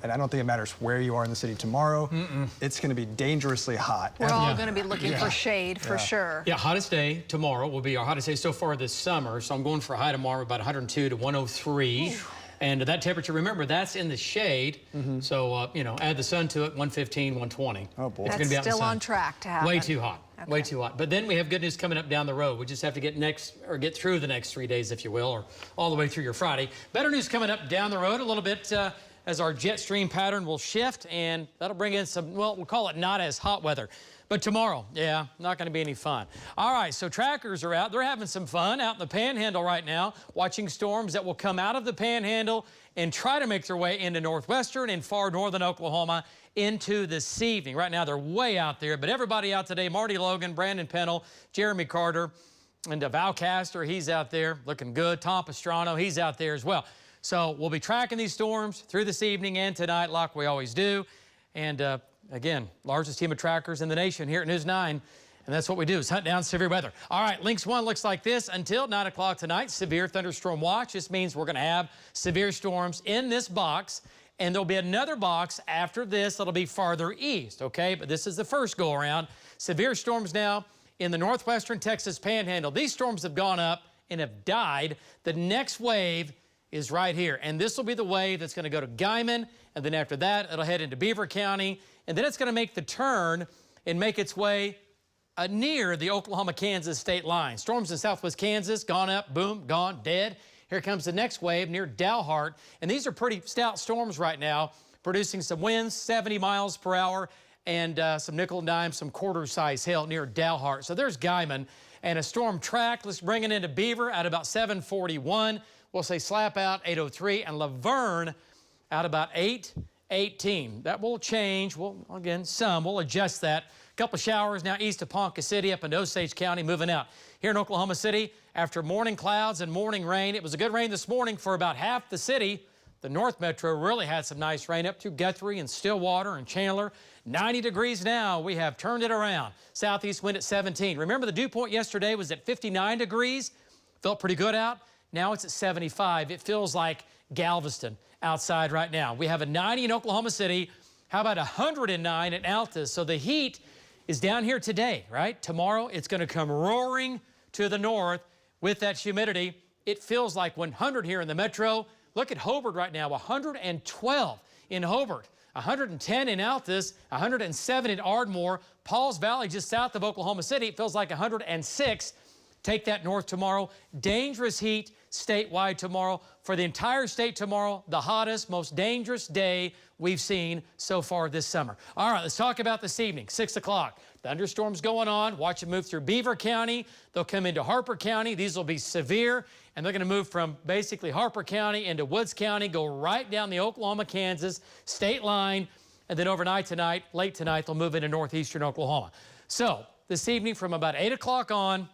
And I don't think it matters where you are in the city tomorrow. It's going to be dangerously hot. We're all going to be looking for shade for sure. Yeah, hottest day tomorrow will be our hottest day so far this summer. So I'm going for a high tomorrow about 102 to 103. Ooh. And that temperature, remember, that's in the shade. So, you know, add the sun to it, 115, 120. Oh, boy. That's gonna be out still on track to happen. Way too hot. Okay. Way too hot. But then we have good news coming up down the road. We just have to get through the next 3 days, if you will, or all the way through your Friday. Better news coming up down the road a little bit as our jet stream pattern will shift, and that'll bring in some, well, we'll call it not as hot weather. But tomorrow, yeah, not going to be any fun. All right, so trackers are out. They're having some fun out in the Panhandle right now, watching storms that will come out of the Panhandle and try to make their way into northwestern and far northern Oklahoma into this evening. Right now, they're way out there, but everybody out today, Marty Logan, Brandon Pennell, Jeremy Carter, and Val Castor, he's out there looking good. Tom Pastrano, he's out there as well. So we'll be tracking these storms through this evening and tonight like we always do. And again, largest team of trackers in the nation here at News 9. And that's what we do, is hunt down severe weather. All right, Lynx 1 looks like this until 9 o'clock tonight. Severe thunderstorm watch. This means we're going to have severe storms in this box. And there'll be another box after this that'll be farther east, okay? But this is the first go-around. Severe storms now in the northwestern Texas Panhandle. These storms have gone up and have died. The next wave is right here. And this will be the wave that's going to go to Guymon. And then after that, it'll head into Beaver County. And then it's going to make the turn and make its way near the Oklahoma-Kansas state line. Storms in southwest Kansas, gone up, boom, gone, dead. Here comes the next wave near Dalhart. And these are pretty stout storms right now, producing some winds, 70 miles per hour, and some nickel and dime, some quarter-size hail near Dalhart. So there's Guymon. And a storm track, let's bring it into Beaver at about 741. We'll say slap out 803, and Laverne out about 818. That will change. We'll adjust that. A couple of showers now east of Ponca City up into Osage County, moving out. Here in Oklahoma City, after morning clouds and morning rain, it was a good rain this morning for about half the city. The North Metro really had some nice rain up through Guthrie and Stillwater and Chandler. 90 degrees now. We have turned it around. Southeast wind at 17. Remember, the dew point yesterday was at 59 degrees. Felt pretty good out. Now it's at 75. It feels like Galveston outside right now. We have a 90 in Oklahoma City. How about 109 at Altus? So the heat is down here today, right? Tomorrow it's going to come roaring to the north with that humidity. It feels like 100 here in the metro. Look at Hobart right now, 112 in Hobart, 110 in Altus, 107 in Ardmore. Pauls Valley just south of Oklahoma City, it feels like 106. Take that north tomorrow. Dangerous heat statewide tomorrow. For the entire state tomorrow, the hottest, most dangerous day we've seen so far this summer. All right, let's talk about this evening, 6 o'clock. Thunderstorms going on. Watch it move through Beaver County. They'll come into Harper County. These will be severe, and they're going to move from basically Harper County into Woods County, go right down the Oklahoma-Kansas state line, and then overnight tonight, late tonight, they'll move into northeastern Oklahoma. So this evening from about 8 o'clock on,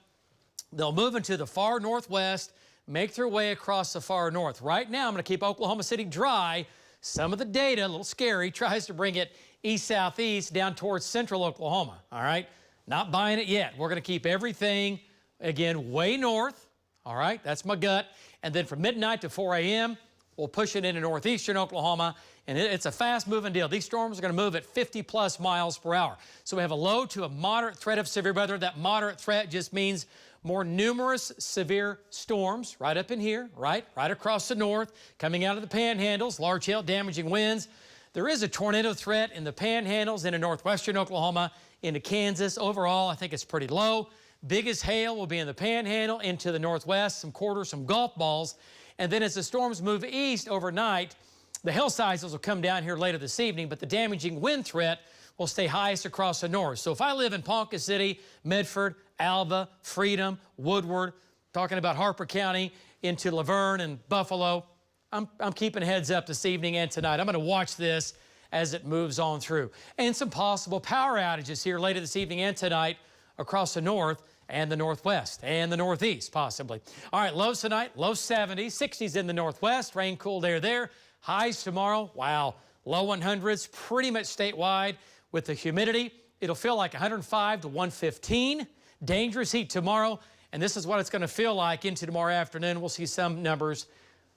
they'll move into the far northwest, make their way across the far north. Right now, I'm going to keep Oklahoma City dry. Some of the data, a little scary, tries to bring it east-southeast down towards central Oklahoma, all right? Not buying it yet. We're going to keep everything, again, way north, all right? That's my gut. And then from midnight to 4 a.m., we'll push it into northeastern Oklahoma, and it's a fast-moving deal. These storms are going to move at 50-plus miles per hour. So we have a low to a moderate threat of severe weather. That moderate threat just means more numerous severe storms right up in here, right across the north, coming out of the panhandles, large hail, damaging winds. There is a tornado threat in the panhandles into northwestern Oklahoma, into Kansas. Overall, I think it's pretty low. Biggest hail will be in the panhandle into the northwest, some quarters, some golf balls. And then as the storms move east overnight, the hail sizes will come down here later this evening, but the damaging wind threat will stay highest across the north. So if I live in Ponca City, Medford, Alva, Freedom, Woodward, talking about Harper County into Laverne and Buffalo, I'm keeping heads up this evening and tonight. I'm going to watch this as it moves on through. And some possible power outages here later this evening and tonight across the north and the northwest and the northeast, possibly. All right, lows tonight, low 70s, 60s in the northwest, rain, cool air there. Highs tomorrow, wow, low 100s, pretty much statewide with the humidity. It'll feel like 105 to 115. Dangerous heat tomorrow, and this is what it's going to feel like into tomorrow afternoon. We'll see some numbers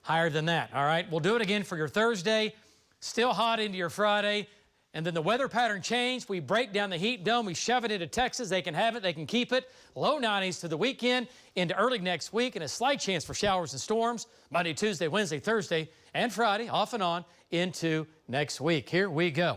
higher than that, all right? We'll do it again for your Thursday. Still hot into your Friday. And then the weather pattern changed. We break down the heat dome. We shove it into Texas. They can have it. They can keep it. Low 90s to the weekend into early next week, and a slight chance for showers and storms Monday, Tuesday, Wednesday, Thursday, and Friday, off and on into next week. Here we go.